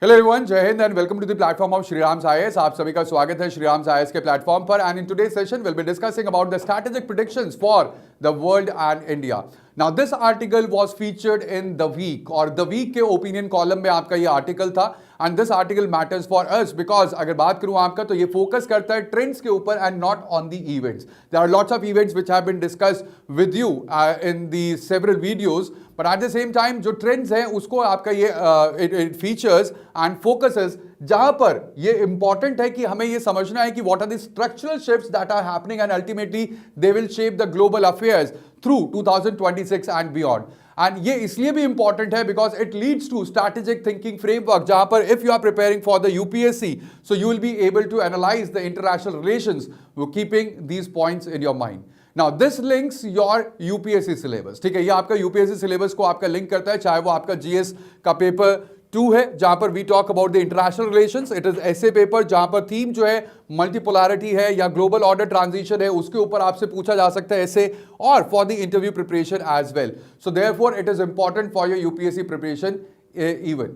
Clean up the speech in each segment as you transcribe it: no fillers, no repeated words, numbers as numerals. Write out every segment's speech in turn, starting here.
Hello everyone, जय हिंद and welcome to the platform of Shriram IAS. आप सभी का स्वागत है श्रीराम आईएएस के प्लेटफॉर्म पर। And in today's session will be discussing about the strategic predictions for the world and India. Now this article was featured in the week, और the week के opinion column में आपका ये आर्टिकल था। And this article matters for us because अगर बात करूं आपका तो ये फोकस करता है ट्रेंड्स के ऊपर and not on the events. There are lots of events which have been discussed with you in the several videos, but at the same time जो ट्रेंड्स हैं उसको आपका ये इट फीचर्स एंड फोकसेस, जहां पर ये इंपॉर्टेंट है कि हमें ये समझना है कि what are the structural shifts that are happening and ultimately they will shape the global affairs through 2026 and beyond. And ये इसलिए भी इंपॉर्टेंट है because it leads to strategic thinking framework, जहां पर if you are preparing for the UPSC so you will be able to analyse the international relations keeping these points in your mind. Now this links your UPSC syllabus, ठीक है, ये आपका UPSC syllabus को आपका link करता है, चाहे वो आपका जीएस का पेपर 2 है जहां पर we talk about the international relations, it is essay paper जहां पर थीम जो है मल्टीपोलैरिटी है या ग्लोबल ऑर्डर ट्रांजिशन है, उसके ऊपर आपसे पूछा जा सकता है ऐसे, और for the interview preparation as well. So therefore it is important for your UPSC preparation even.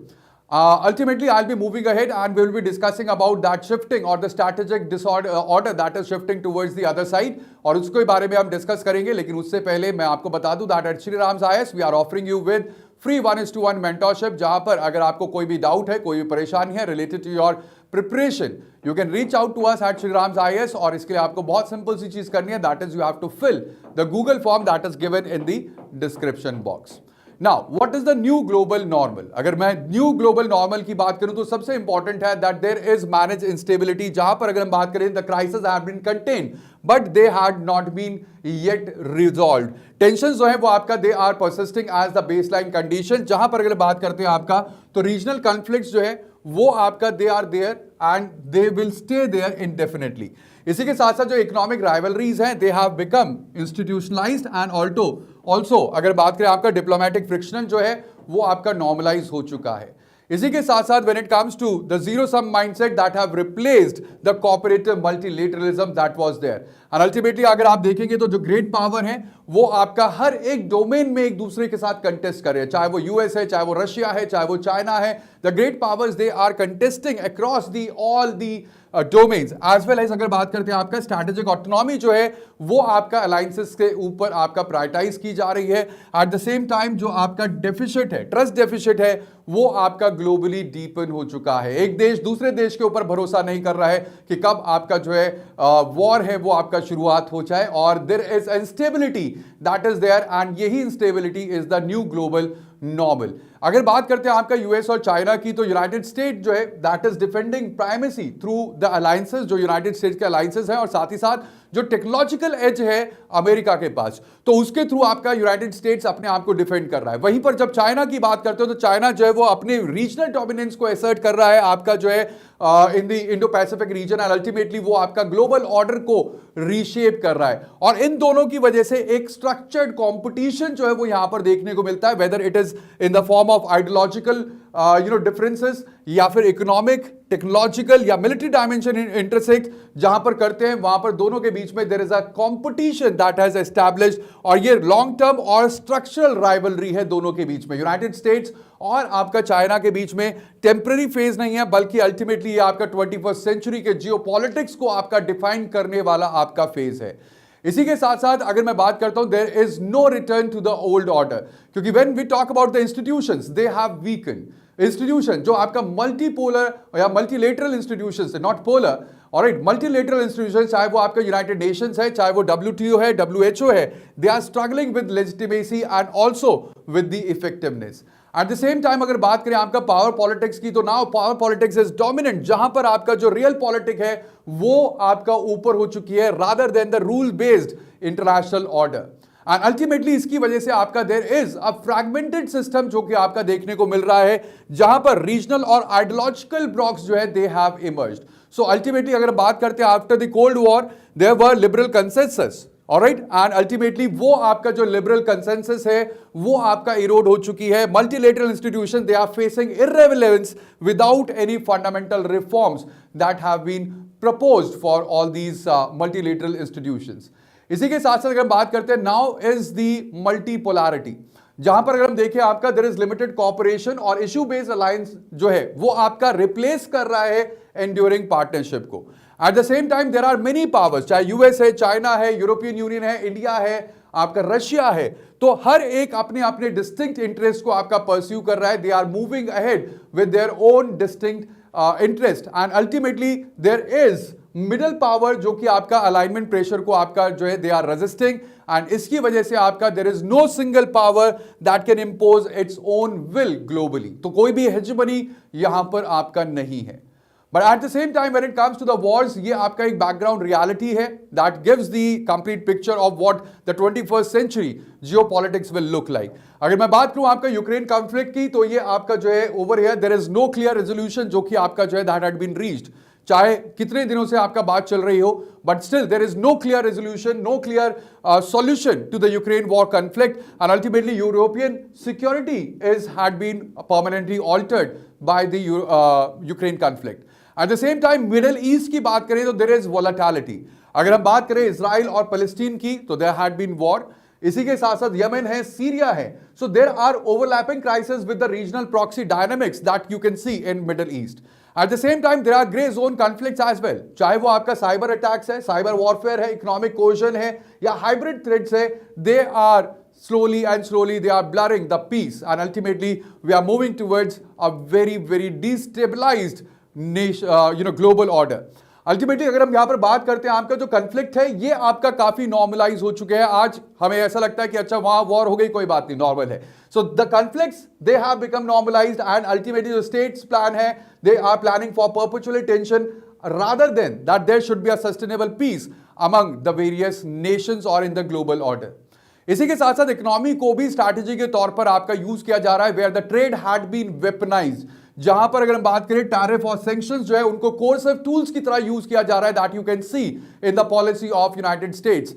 Ultimately, I'll be moving ahead and we'll be discussing about that shifting or the strategic order that is shifting towards the other side, और उसके बारे में हम discuss करेंगे। लेकिन उससे पहले मैं आपको बता दूं that at Shriram IAS we are offering you with free 1:1 mentorship, जहां पर अगर आपको कोई भी डाउट है, कोई भी परेशानी है related to your preparation, you can reach out to us at Shriram IAS, और इसके लिए आपको बहुत सिंपल सी चीज करनी है, that is you have to fill the Google form that is given in the description box. Now, what is the new global normal? अगर मैं new global normal की बात करूं तो सबसे इंपॉर्टेंट है that there is managed instability, जहां पर अगर हम बात करें the crisis have been contained but they had not been yet resolved. Tensions जो है वो आपका they are persisting as the baseline condition. जहां पर अगर बात करते हैं आपका तो regional conflicts जो है वो आपका they are there and they will stay there indefinitely. इसी के साथ साथ जो इकोनॉमिक राइवलरीज हैं दे have become institutionalised and also अगर बात करें आपका डिप्लोमेटिक फ्रिक्शन जो है वो आपका नॉर्मलाइज हो चुका है। इसी के साथ साथ when it comes to the zero sum mindset that have replaced the cooperative multilateralism that was there, and ultimately अगर आप देखेंगे तो जो ग्रेट पावर है वो आपका हर एक डोमेन में एक दूसरे के साथ कंटेस्ट कर रहे हैं, चाहे वो यूएस है, चाहे वो रशिया है, चाहे वो चाइना है। The great powers they are contesting across the all the domains as well as. अगर बात करते हैं आपका स्ट्रैटेजिक ऑटोनॉमी जो है वो आपका अलायंसेस के ऊपर आपका प्रायोरिटाइज की जा रही है। एट द सेम टाइम जो आपका डेफिसिट है, ट्रस्ट डेफिसिट है, वो आपका ग्लोबली डीपन हो चुका है। एक देश दूसरे देश के ऊपर भरोसा नहीं कर रहा है कि कब आपका जो है वॉर है वो आपका शुरुआत हो जाए, और there is instability that is there, and यही instability is the new global normal. अगर बात करते हैं आपका यूएस और चाइना की तो यूनाइटेड स्टेट जो है that is defending primacy through the alliances, जो यूनाइटेड स्टेट्स के अलायंसेस हैं, और साथ ही साथ जो टेक्नोलॉजिकल एज है अमेरिका के पास, तो उसके थ्रू आपका यूनाइटेड स्टेट्स अपने आप को डिफेंड कर रहा है। वहीं पर जब चाइना की बात करते हो तो चाइना जो है वो अपने रीजनल डोमिनेंस को असर्ट कर रहा है आपका जो है in the Indo Pacific region, and ultimately वो आपका ग्लोबल ऑर्डर को रीशेप कर रहा है। और इन दोनों की वजह से एक स्ट्रक्चर्ड कंपटीशन जो है वो यहां पर देखने को मिलता है, whether it is in the form of ideological differences या फिर इकोनॉमिक, टेक्नोलॉजिकल या मिलिट्री डायमेंशन इंटरसेक्ट जहां पर करते हैं, वहां पर दोनों के बीच में there is a competition that has established, और ये लॉन्ग टर्म और स्ट्रक्चरल राइवलरी है दोनों के बीच में। यूनाइटेड स्टेट्स और आपका चाइना के बीच में टेम्पररी फेज नहीं है, बल्कि अल्टीमेटली ये आपका 21st सेंचुरी के जियोपॉलिटिक्स को आपका डिफाइन करने वाला आपका फेज है। इसी के साथ साथ अगर मैं बात करता हूं there is no return to the old order, क्योंकि when we talk about the institutions they have weaken. Institution जो आपका मल्टीपोलर या मल्टीलेटरल इंस्टीट्यूशंस है, not polar, alright, multilateral institution, चाहे वो आपका यूनाइटेड नेशंस है, चाहे वो WTO है, WHO है, they are struggling with legitimacy and also with the effectiveness. At the same time अगर बात करें आपका पावर पॉलिटिक्स की तो now power politics is dominant, जहां पर आपका जो रियल पॉलिटिक है वो आपका ऊपर हो चुकी है rather than the rule based international order. And ultimately इसकी वजह से आपका there is a fragmented system जो कि आपका देखने को मिल रहा है, जहां पर रीजनल और आइडियोलॉजिकल ब्लॉक्स जो है they have emerged. So ultimately अगर बात करते हैं after the cold war there were liberal consensus, alright, and ultimately वो आपका जो लिबरल कंसेंसस है वो आपका इरोड हो चुकी है। Multilateral institution they are facing irrelevance without any fundamental reforms that have been proposed for all these multilateral institutions. इसी के साथ साथ अगर बात करते हैं नाउ इज द मल्टीपोलैरिटी, जहां पर अगर हम देखें आपका देयर इज लिमिटेड कॉपरेशन और इश्यू बेस्ड अलायंस जो है वो आपका रिप्लेस कर रहा है एंड्यूरिंग पार्टनरशिप को। At the same time there are many powers, चाहे यूएस है, चाइना है, यूरोपियन यूनियन है, इंडिया है, आपका रशिया है, तो हर एक अपने अपने डिस्टिंक्ट इंटरेस्ट को आपका परस्यू कर रहा है। They are moving ahead with their own distinct interest and ultimately there is middle power जो कि आपका अलाइनमेंट प्रेशर को आपका जो है दे आर रेजिस्टिंग एंड इसकी वजह से आपका there is no single power that can impose its own will globally. तो कोई भी हेजेमनी यहां पर आपका नहीं है। But at the same time when it comes to the wars, ये आपका एक बैकग्राउंड रियलिटी है that gives the complete picture of what the 21st century geopolitics will look like. अगर मैं बात करूं आपका यूक्रेन कॉन्फ्लिक्ट की, तो ये आपका जो है over here there is no clear resolution जो कि आपका जो है दैट हैड बीन रीच्ड। चाहे कितने दिनों से आपका बात चल रही हो, but still there is no clear resolution, no clear solution to the Ukraine war conflict and ultimately European security is had been permanently altered by the Ukraine conflict. At the same time Middle East की बात करें तो there is volatility. अगर हम बात करें Israel और Palestine की, तो देयर हैड बीन वॉर। इसी के साथ साथ यमन है, सीरिया है। So there are overlapping crisis with the regional proxy dynamics that you can see in Middle East. At the same time there are grey zone conflicts as well, चाहे वो आपका cyber attacks है, cyber warfare है, economic cohesion है या hybrid threats है, they are slowly they are blurring the peace and ultimately we are moving towards a very destabilized nation, global order. Ultimately अगर हम यहां पर बात करते हैं, आपका जो कन्फ्लिक्ट है ये आपका काफी नॉर्मलाइज हो चुके हैं। आज हमें ऐसा लगता है कि अच्छा वहां वॉर हो गई, कोई बात नहीं, नॉर्मल है। So the conflicts they have become normalised and ultimately जो स्टेट्स प्लान है, they are planning for perpetual tension rather than that there should be a sustainable peace among the various nations or in the global order. इसी के साथ साथ economy को भी strategy के तौर पर आपका यूज किया जा रहा है, where the trade had been weaponised, जहां पर अगर हम बात करें टैरिफ और सैंक्शंस जो है उनको कोर्सिव टूल्स की तरह यूज किया जा रहा है, that you can see in the policy of United States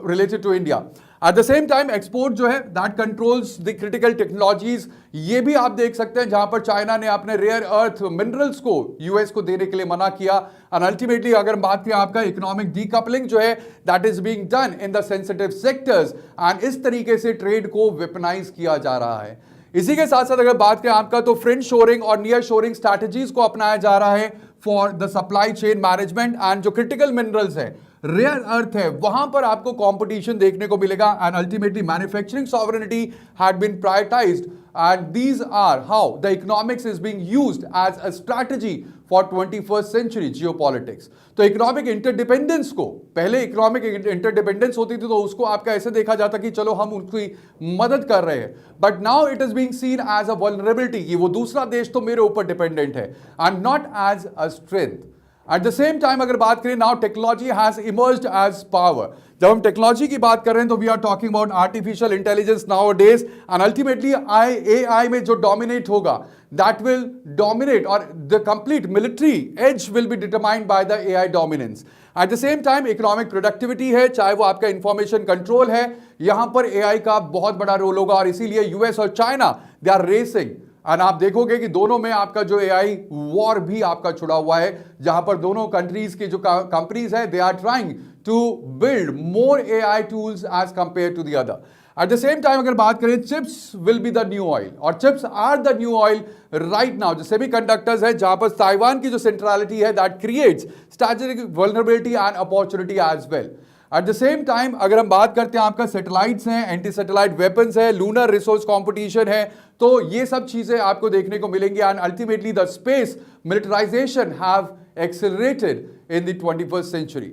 related to India. At the same time export जो है that controls the critical technologies, ये भी आप देख सकते हैं जहां पर चाइना ने अपने रेयर अर्थ मिनरल्स को यूएस को देने के लिए मना किया। एंड अल्टीमेटली अगर हम बात करें आपका इकोनॉमिक डीकपलिंग जो है that is being done in the sensitive sectors and इस तरीके से ट्रेड को वेपनाइज किया जा रहा है। इसी के साथ साथ अगर बात करें आपका तो फ्रेंड शोरिंग और नियर शोरिंग स्ट्रैटेजीज को अपनाया जा रहा है for the supply chain management and जो क्रिटिकल मिनरल्स है, रेयर अर्थ है, वहां पर आपको कंपटीशन देखने को मिलेगा and ultimately manufacturing sovereignty had been prioritised and these are how the economics is being used as a strategy for 21st century geopolitics. तो इकोनॉमिक इंटरडिपेंडेंस को, पहले इकोनॉमिक इंटरडिपेंडेंस होती थी तो उसको आपका ऐसे देखा जाता कि चलो हम उनकी मदद कर रहे हैं, but now it is being seen as a vulnerability कि वो दूसरा देश तो मेरे ऊपर डिपेंडेंट है and not as a strength. At the same time अगर बात करें now technology has emerged as power. जब हम टेक्नोलॉजी की बात कर रहे हैं तो we are talking about artificial intelligence nowadays and ultimately AI में जो डोमिनेट होगा दैट विल डोमिनेट और the complete military age will be determined by the AI dominance. At the same time economic productivity है, चाहे वो आपका information control है, यहां पर AI का बहुत बड़ा रोल होगा और इसीलिए यूएस और China they are racing and आप देखोगे कि दोनों में आपका जो AI वॉर भी आपका छुड़ा हुआ है, जहां पर दोनों कंट्रीज की जो कंपनीज है they are trying to build more AI tools as compare to the other. At the same time अगर बात करें chips will be the new oil और chips are the new oil right now. जो semiconductors है, जहां पर Taiwan की जो सेंट्रलिटी है that creates strategic vulnerability and opportunity as well. At the same time अगर हम बात करते हैं आपका सैटेलाइट्स हैं, एंटी सैटेलाइट वेपन्स है, लूनर रिसोर्स कंपटीशन है, तो ये सब चीजें आपको देखने को मिलेंगी and ultimately the space militarisation have accelerated in the 21st century.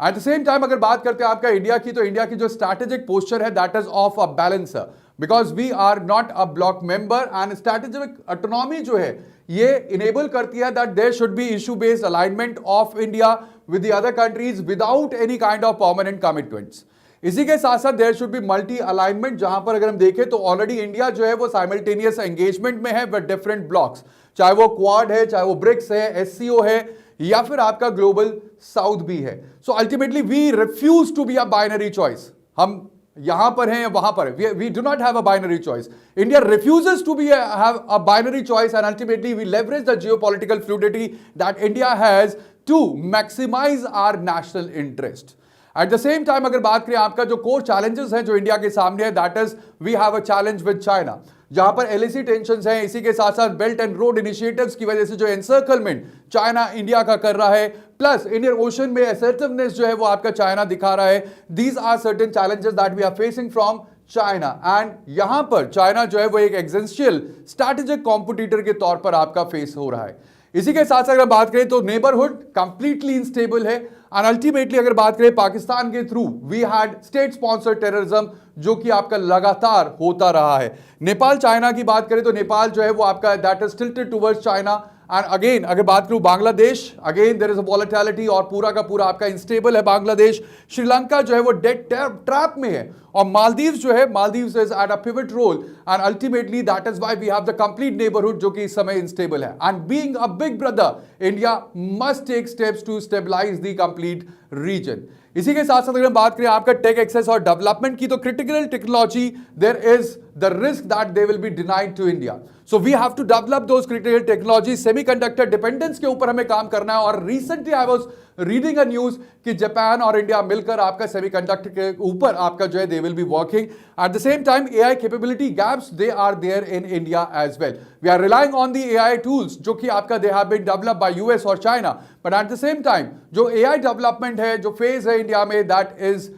At the same time अगर बात करते हैं आपका इंडिया की, तो इंडिया की जो स्ट्रैटेजिक पोस्चर है that is of a balancer because we are not a bloc member and strategic autonomy जो है ये इनेबल करती है that there should be issue based alignment of India with the other countries without any kind of permanent commitments. इसी के साथ साथ there should be multi alignment, जहां पर अगर हम देखें तो ऑलरेडी इंडिया जो है वो साइमल्टेनियस एंगेजमेंट में है विद डिफरेंट ब्लॉक्स, चाहे वो क्वाड है, चाहे वो ब्रिक्स है, SCO है या फिर आपका ग्लोबल साउथ भी है। So ultimately we refuse to be a binary choice, हम यहां पर हैं या वहां पर, we do not have a binary choice. India refuses to be have a binary choice and ultimately we leverage the geopolitical fluidity that India has to maximise our national interest. At the same time अगर बात करें आपका जो core challenges हैं जो India के सामने है, that is we have a challenge with China, जहां पर एलएसी टेंशंस हैं, इसी के साथ साथ बेल्ट एंड रोड इनिशिएटिव्स की वजह से जो एनसर्कलमेंट चाइना इंडिया का कर रहा है, प्लस इंडियन ओशन में असर्टिवनेस जो है वो आपका चाइना दिखा रहा है। These are certain challenges that we are facing from China, and यहां पर चाइना जो है वो एक एग्जेंशियल स्ट्रैटेजिक कॉम्पिटिटर के तौर पर आपका फेस हो रहा है। इसी के साथ साथ अगर बात करें तो नेबरहुड कंप्लीटली इनस्टेबल है, एंड अल्टीमेटली अगर बात करें पाकिस्तान के through we had state sponsored terrorism जो कि आपका लगातार होता रहा है। नेपाल चाइना की बात करें तो नेपाल जो है वो आपका that is tilted towards China, and again अगर बात करूं Bangladesh, again there is a volatility और पूरा का पूरा आपका इंस्टेबल है बांग्लादेश। श्रीलंका जो है वो डेड ट्रैप में है, और मालदीव्स जो है, Maldives is at a pivot role, and ultimately that is why we have the complete neighbourhood जो कि इस समय इंस्टेबल है। And being a big brother India must take steps to stabilise the complete region. इसी के साथ साथ अगर हम बात करें आपका टेक एक्सेस और डेवलपमेंट की, तो critical technology there is the risk that they will be denied to India, so we have to develop those critical technology. Semiconductor dependence के ऊपर हमें काम करना है, और recently I was reading a news कि जापान और इंडिया मिलकर आपका सेमीकंडक्टर के ऊपर आपका जो है they will be working. At the same time AI capability gaps they are there in India as well. We are relying on the AI tools जो कि आपका they have been developed by US और China, but at the same time जो AI development है, जो phase है India में, that is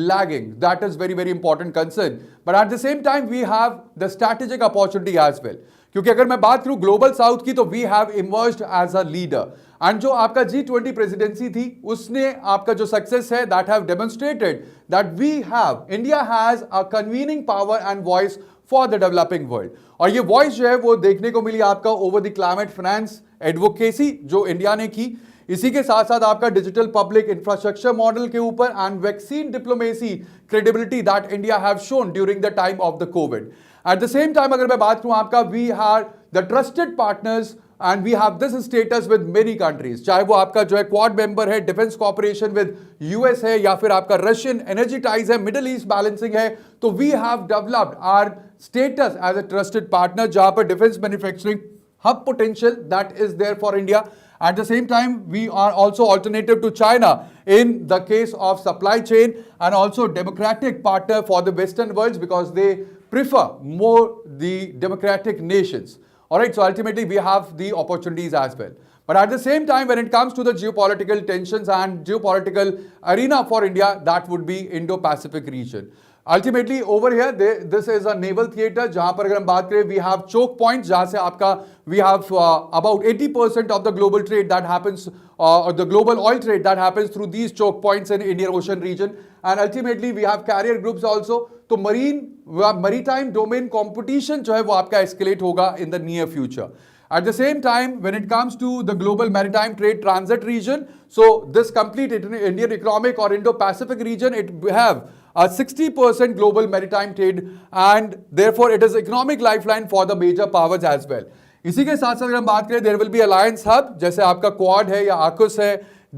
lagging. That is very important concern. But at the same time, we have the strategic opportunity as well. क्योंकि अगर मैं बात करूं ग्लोबल साउथ की, तो we have emerged as a leader, and जो आपका G20 प्रेसिडेंसी थी उसने आपका जो सक्सेस है that have demonstrated that we have, India has a convening power and voice for the developing world. और ये वॉइस जो है वो देखने को मिली आपका over the climate finance advocacy जो इंडिया ने की, इसी के साथ साथ आपका डिजिटल पब्लिक इंफ्रास्ट्रक्चर मॉडल के ऊपर, and vaccine diplomacy credibility that India have shown during the time of the Covid. एट द सेम टाइम अगर मैं बात करूं आपका, we are the trusted partners and we have this status with many countries, चाहे वो आपका जो है क्वाड मेंबर है, डिफेंस कॉर्पोरेशन विद यूएस है, या फिर आपका रशियन एनर्जी टाइज है, मिडिल ईस्ट बैलेंसिंग है, तो we have developed our status as a trusted partner, जहां पर defence manufacturing hub potential that is there for India. At the same time, we are also alternative to China in the case of supply chain, and also democratic partner for the Western world because they prefer more the democratic nations. All right, so ultimately we have the opportunities as well. But at the same time, when it comes to the geopolitical tensions and geopolitical arena for India, that would be Indo-Pacific region. Ultimately over here this is a naval theater, जहां पर अगर हम बात करें we have choke points, जहां से आपका we have about 80% of the global trade that happens or the global oil trade that happens through these choke points in Indian Ocean region, and ultimately we have carrier groups also. तो maritime domain competition जो है वो आपका escalate होगा in the near future. At the same time, when it comes to the global maritime trade transit region, so this complete Indian economic or Indo-Pacific region, it have a 60% global maritime trade, and therefore it is economic lifeline for the major powers as well. इसी के साथ साथ अगर हम बात करें, there will be alliance hub, जैसे आपका क्वाड है या AUKUS है,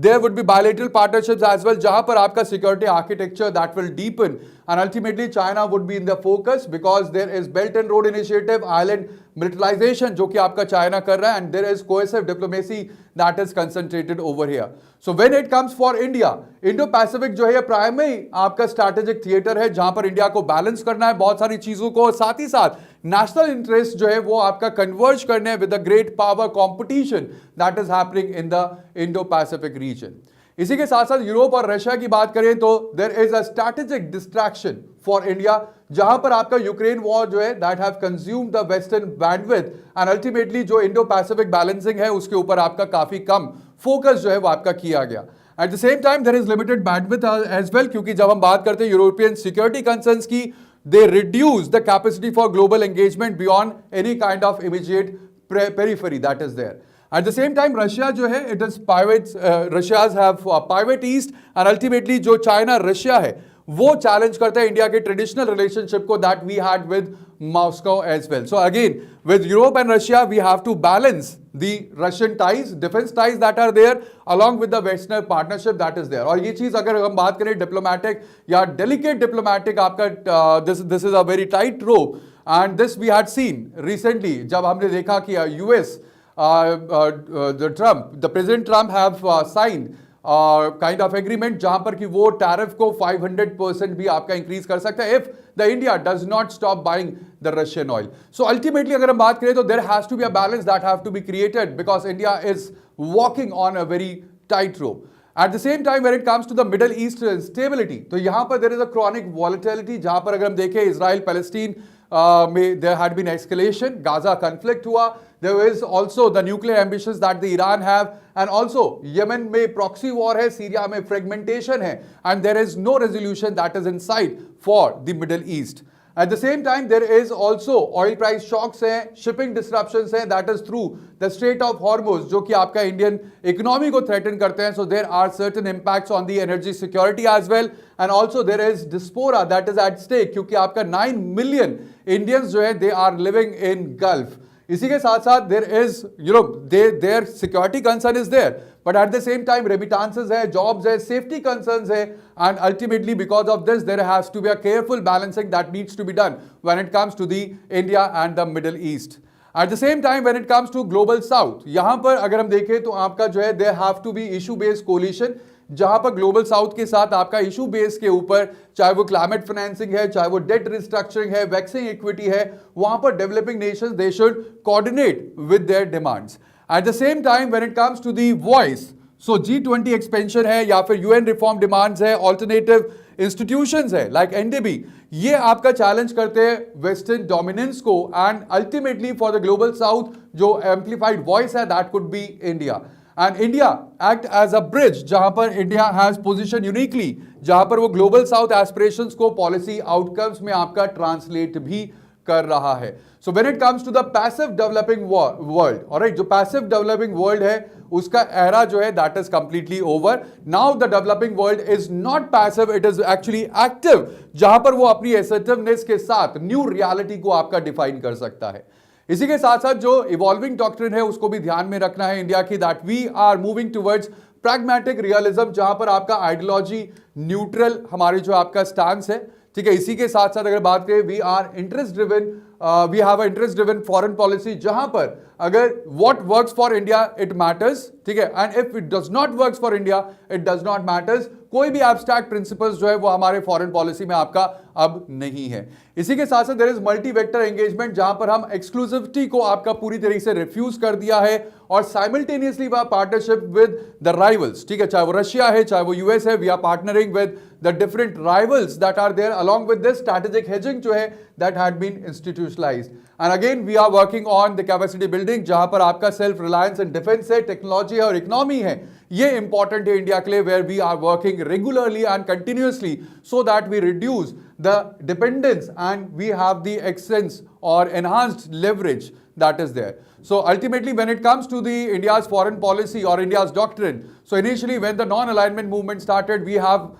there would be bilateral partnerships as well, जहां पर आपका security architecture that will deepen, and ultimately China would be in the focus because there is Belt and Road Initiative, island militarization जो कि आपका China कर रहा है, and there is cohesive diplomacy that is concentrated over here. So when it comes for India, Indo-Pacific जो है primary आपका strategic theater है, जहां पर इंडिया को बैलेंस करना है बहुत सारी चीजों को, साथ ही साथ नेशनल इंटरेस्ट जो है वो आपका कन्वर्ज करने with the great power competition that is happening in the Indo-Pacific region. इसी के साथ साथ यूरोप और रशिया की बात करें तो there is a strategic distraction for India, जहां पर आपका यूक्रेन वॉर जो है that have consumed the western bandwidth, and ultimately जो इंडो-पैसिफिक बैलेंसिंग है उसके ऊपर आपका काफी कम फोकस जो है वो आपका किया गया। At the same time there is limited bandwidth as well, क्योंकि जब हम बात करते हैं यूरोपियन सिक्योरिटी कंसर्न्स की, they reduce the capacity for global engagement beyond any kind of immediate periphery that is there. At the same time, Russia जो है it is pivot, Russia's have pivot east, and ultimately जो China Russia है वो challenge करता है India के traditional relationship को that we had with Moscow as well. So again with Europe and Russia we have to balance the Russian ties, defence ties that are there along with the western partnership that is there. और ये चीज अगर हम बात करें diplomatic या delicate diplomatic, आपका this is a very tight rope, and this we had seen recently जब हमने देखा कि US the president Trump have signed kind of agreement, जहां पर कि वो टैरिफ को 500% भी आपका इंक्रीज कर सकता है if the India does not stop buying the Russian oil. So ultimately अगर हम बात करें तो there has to be a balance that have to be created because India is walking on a very tight rope. At the same time, when it comes to the Middle East stability, तो यहाँ पर there is a chronic volatility, जहाँ पर अगर हम देखें Israel Palestine में there had been escalation, Gaza conflict हुआ, there is also the nuclear ambitions that the Iran have, and also Yemen में proxy war है, Syria में fragmentation है, and there is no resolution that is in sight for the Middle East. At the same time, there is also oil price shocks हैं, shipping disruptions हैं, that is through the Strait of Hormuz, जो कि आपका Indian economy को threaten करते हैं. So there are certain impacts on the energy security as well, and also there is diaspora that is at stake, क्योंकि आपका 9 million Indians जो है they are living in Gulf. इसी के साथ साथ there is their security concern is there, but at the same time remittances है, jobs है, safety concerns है, and ultimately because of this there has to be a careful balancing that needs to be done when it comes to the India and the Middle East. At the same time when it comes to global south, यहाँ पर अगर हम देखें तो आपका जो है there have to be issue based coalition, जहां पर ग्लोबल साउथ के साथ आपका इशू बेस के ऊपर, चाहे वो क्लाइमेट फाइनेंसिंग है, चाहे वो डेट रिस्ट्रक्चरिंग है, वैक्सिंग इक्विटी है, वहां पर developing nations they should coordinate with their demands. At the same time when it comes to the voice, so G20 expansion है या फिर यूएन रिफॉर्म डिमांड्स है, ऑल्टरनेटिव इंस्टीट्यूशंस है लाइक एनडीबी, ये आपका चैलेंज करते हैं वेस्टर्न डोमिनेंस को, and ultimately for the global south जो एम्पलीफाइड वॉइस है that could be India. And India act as a bridge, जहां पर India has position uniquely, जहां पर वो global south aspirations को policy outcomes में आपका translate भी कर रहा है. So when it comes to the passive developing world, alright, जो passive developing world है उसका era जो है that is completely over. Now the developing world is not passive, it is actually active, जहां पर वो अपनी assertiveness के साथ new reality को आपका define कर सकता है. इसी के साथ साथ जो इवॉल्विंग डॉक्ट्रिन है उसको भी ध्यान में रखना है इंडिया की, that we are moving towards pragmatic realism, जहां पर आपका आइडियोलॉजी न्यूट्रल हमारी जो आपका स्टांस है, ठीक है. इसी के साथ साथ अगर बात करें we are interest driven, we have a interest driven foreign policy, जहां पर अगर what works for India it matters, ठीक है, and if it does not works for India it does not matters. कोई भी एब्स्ट्रैक्ट प्रिंसिपल्स जो है वो हमारे फॉरेन पॉलिसी में आपका अब नहीं है. इसी के साथ साथ there is multi vector engagement, जहां पर हम एक्सक्लूसिविटी को आपका पूरी तरीके से रिफ्यूज कर दिया है, और simultaneously we are partnership with the rivals, ठीक है, चाहे वो रशिया है, चाहे वो यूएस है, we are partnering with the different rivals that are there along with this strategic hedging जो है that had been institutionalised. And again we are working on the capacity building, जहां पर आपका सेल्फ रिलायंस इन डिफेंस है, technology है और economy है, ये इंपॉर्टेंट है इंडिया के लिए, where we are working regularly and continuously so that we reduce the dependence and we have the excess or enhanced leverage that is there. So ultimately when it comes to the India's foreign policy or India's doctrine, so initially when the non-alignment movement started, we have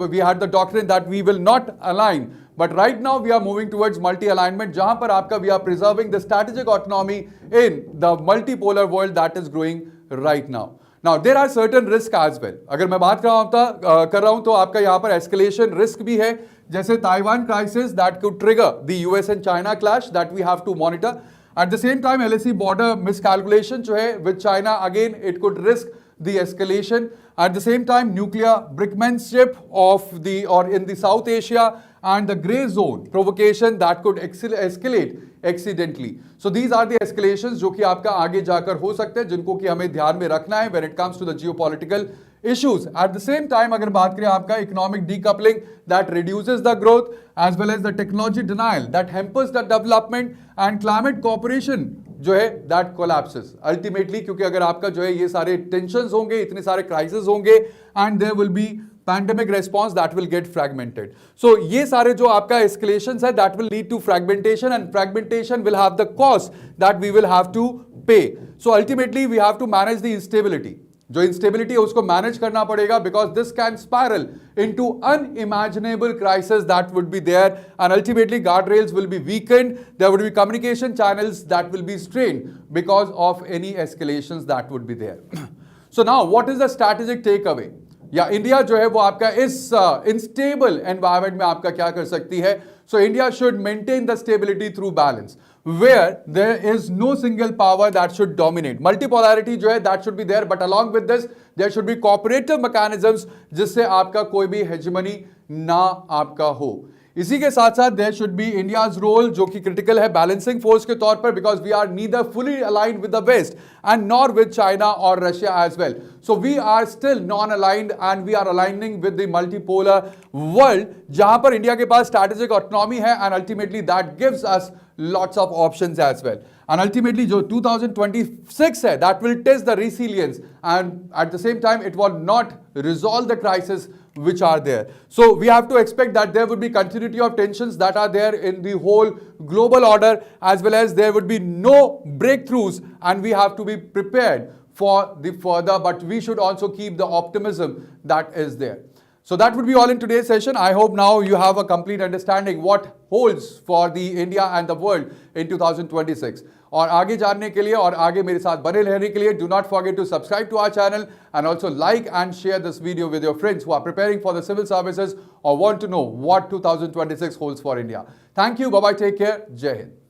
we had the doctrine that we will not align, but right now we are moving towards multi-alignment, jahan par aapka we are preserving the strategic autonomy in the multipolar world that is growing right now. Now there are certain risk as well. अगर मैं बात कर रहा हूं तो आपका यहाँ पर escalation risk भी है, जैसे Taiwan crisis that could trigger the US and China clash that we have to monitor. At the same time LAC border miscalculation जो है with China, again it could risk the escalation. At the same time nuclear brinkmanship of the or in the South Asia and the gray zone provocation that could escalate accidentally. So these are the escalations जो कि आपका आगे जाकर हो सकते हैं, जिनको कि हमें ध्यान में रखना है when it comes to the geopolitical issues. At the same time अगर बात करें आपका economic decoupling that reduces the growth as well as the technology denial that hampers the development and climate cooperation जो है that collapses ultimately, क्योंकि अगर आपका जो है ये सारे tensions होंगे, इतने सारे crises होंगे and there will be pandemic response that will get fragmented. So ये सारे जो आपका escalations है that will lead to fragmentation and fragmentation will have the cost that we will have to pay. So ultimately we have to manage the instability. जो instability है उसको manage करना पड़ेगा because this can spiral into unimaginable crisis that would be there, and ultimately guardrails will be weakened. There would be communication channels that will be strained because of any escalations that would be there. So now what is the strategic takeaway? या India जो है वो आपका इस instable environment में आपका क्या कर सकती है? So India should maintain the stability through balance. where there is no single power that should dominate. Multipolarity जो है that should be there, but along with this there should be cooperative mechanisms जिससे आपका कोई भी hegemony ना आपका हो. इसी के साथ साथ there should be India's role जो कि क्रिटिकल है बैलेंसिंग फोर्स के तौर पर, because we are neither fully aligned with the west and nor with China और Russia as well. So we are still non aligned and we are aligning with the multipolar world, जहां पर India के पास strategic autonomy है and ultimately that gives us lots of options as well. And ultimately जो 2026 है that will test the resilience and at the same time it will not resolve the crisis which are there. So we have to expect that there would be continuity of tensions that are there in the whole global order, as well as there would be no breakthroughs and we have to be prepared for the further, but we should also keep the optimism that is there. So that would be all in today's session. I hope now you have a complete understanding what holds for the India and the world in 2026. और आगे जानने के लिए और आगे मेरे साथ बने रहने के लिए do not forget to subscribe to our channel and also like and share this video with your friends who are preparing for the civil services or want to know what 2026 holds for India. Thank you. Bye-bye. Take care. Jai Hind.